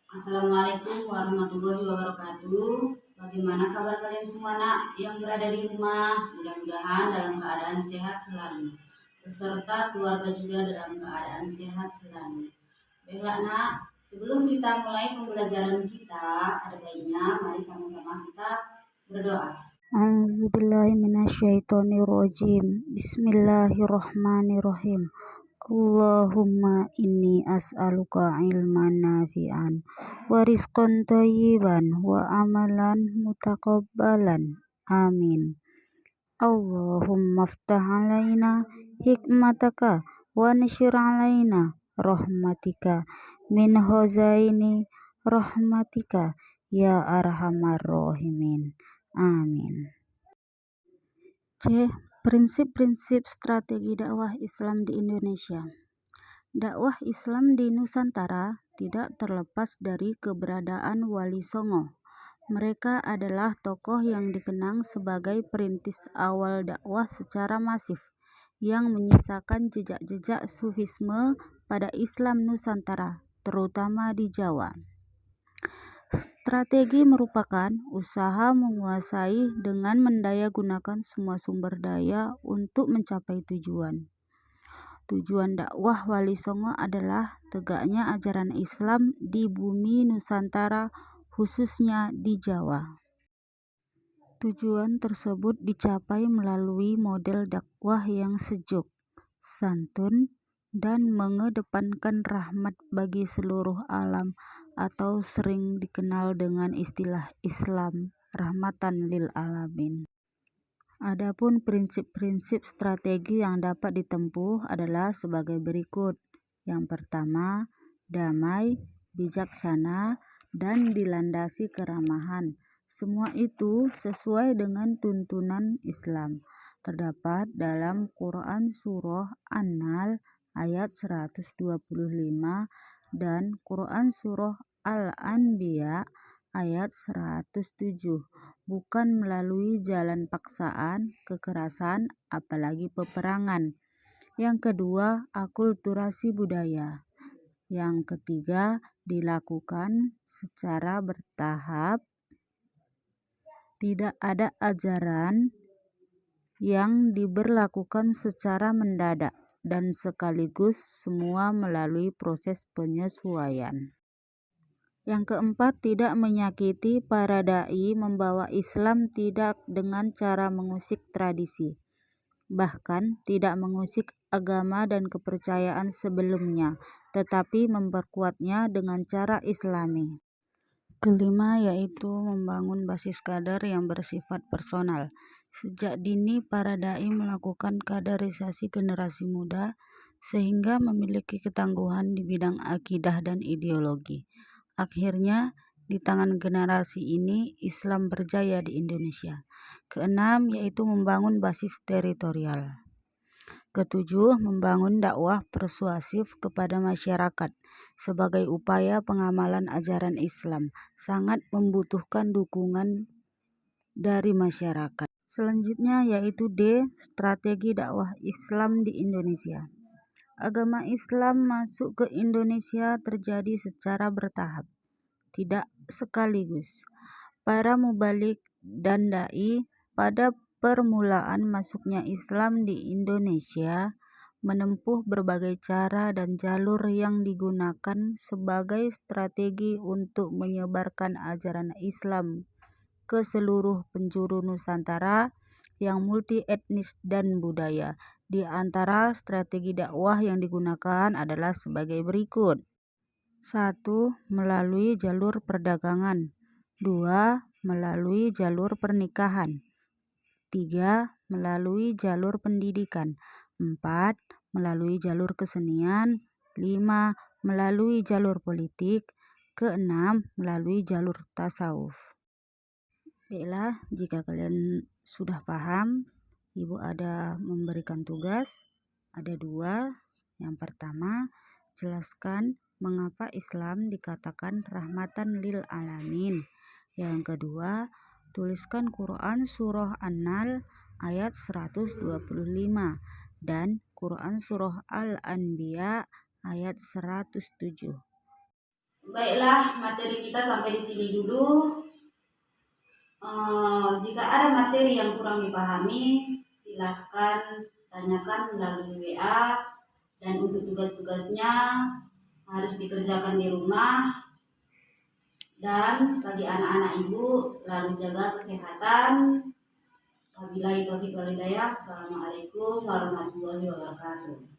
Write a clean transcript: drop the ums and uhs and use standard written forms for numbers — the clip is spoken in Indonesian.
Assalamualaikum warahmatullahi wabarakatuh. Bagaimana kabar kalian semua nak yang berada di rumah? Mudah-mudahan dalam keadaan sehat selalu. Beserta keluarga juga dalam keadaan sehat selalu. Baiklah nak, sebelum kita mulai pembelajaran kita, ada baiknya mari sama-sama kita berdoa. A'udzubillahi minasyaitonirrajim. Bismillahirrahmanirrahim. Allahumma inni as'aluka ilman nafi'an wa rizqan thayyiban wa amalan mutaqabbalan. Amin. Allahumma aftah alaina hikmataka wa nashir alaina rahmatika min khazaini rahmatika ya arhamar rahimin. Amin. C. Prinsip-prinsip strategi dakwah Islam di Indonesia. Dakwah Islam di Nusantara tidak terlepas dari keberadaan Wali Songo. Mereka adalah tokoh yang dikenang sebagai perintis awal dakwah secara masif, yang menyisakan jejak-jejak sufisme pada Islam Nusantara, terutama di Jawa. Strategi merupakan usaha menguasai dengan mendayagunakan semua sumber daya untuk mencapai tujuan. Tujuan dakwah Wali Songo adalah tegaknya ajaran Islam di bumi Nusantara, khususnya di Jawa. Tujuan tersebut dicapai melalui model dakwah yang sejuk, santun, dan mengedepankan rahmat bagi seluruh alam, atau sering dikenal dengan istilah Islam rahmatan lil alamin. Adapun prinsip-prinsip strategi yang dapat ditempuh adalah sebagai berikut. Yang pertama, damai, bijaksana, dan dilandasi keramahan. Semua itu sesuai dengan tuntunan Islam. Terdapat dalam Quran Surah An-Nahl ayat 125 dan Quran Surah Al-Anbiya ayat 107. Bukan melalui jalan paksaan, kekerasan, apalagi peperangan. Yang kedua, akulturasi budaya. Yang ketiga, dilakukan secara bertahap. Tidak ada ajaran yang diberlakukan secara mendadak, dan sekaligus semua melalui proses penyesuaian. Yang keempat, tidak menyakiti para dai membawa Islam tidak dengan cara mengusik tradisi, bahkan tidak mengusik agama dan kepercayaan sebelumnya, tetapi memperkuatnya dengan cara Islami. Kelima, yaitu membangun basis kader yang bersifat personal. Sejak dini para dai melakukan kaderisasi generasi muda sehingga memiliki ketangguhan di bidang akidah dan ideologi. Akhirnya, di tangan generasi ini Islam berjaya di Indonesia. Keenam, yaitu membangun basis teritorial. Ketujuh, membangun dakwah persuasif kepada masyarakat sebagai upaya pengamalan ajaran Islam, sangat membutuhkan dukungan dari masyarakat. Selanjutnya yaitu D. Strategi dakwah Islam di Indonesia. Agama Islam masuk ke Indonesia terjadi secara bertahap, tidak sekaligus. Para mubalik dan dai pada permulaan masuknya Islam di Indonesia menempuh berbagai cara dan jalur yang digunakan sebagai strategi untuk menyebarkan ajaran Islam ke seluruh penjuru Nusantara yang multi etnis dan budaya. Di antara strategi dakwah yang digunakan adalah sebagai berikut. 1. Melalui jalur perdagangan. 2. Melalui jalur pernikahan. 3. Melalui jalur pendidikan. 4. Melalui jalur kesenian. 5. Melalui jalur politik. Keenam, melalui jalur tasawuf. Baiklah, jika kalian sudah paham, Ibu ada memberikan tugas. Ada 2. Yang pertama, jelaskan mengapa Islam dikatakan rahmatan lil alamin. Yang kedua, tuliskan Quran Surah An-Nahl ayat 125 dan Quran Surah Al-Anbiya ayat 107. Baiklah, materi kita sampai di sini dulu. Jika ada materi yang kurang dipahami, silahkan tanyakan melalui WA. Dan untuk tugas-tugasnya harus dikerjakan di rumah. Dan bagi anak-anak ibu, selalu jaga kesehatan. Wabillahi taufiq wal hidayah. Assalamualaikum warahmatullahi wabarakatuh.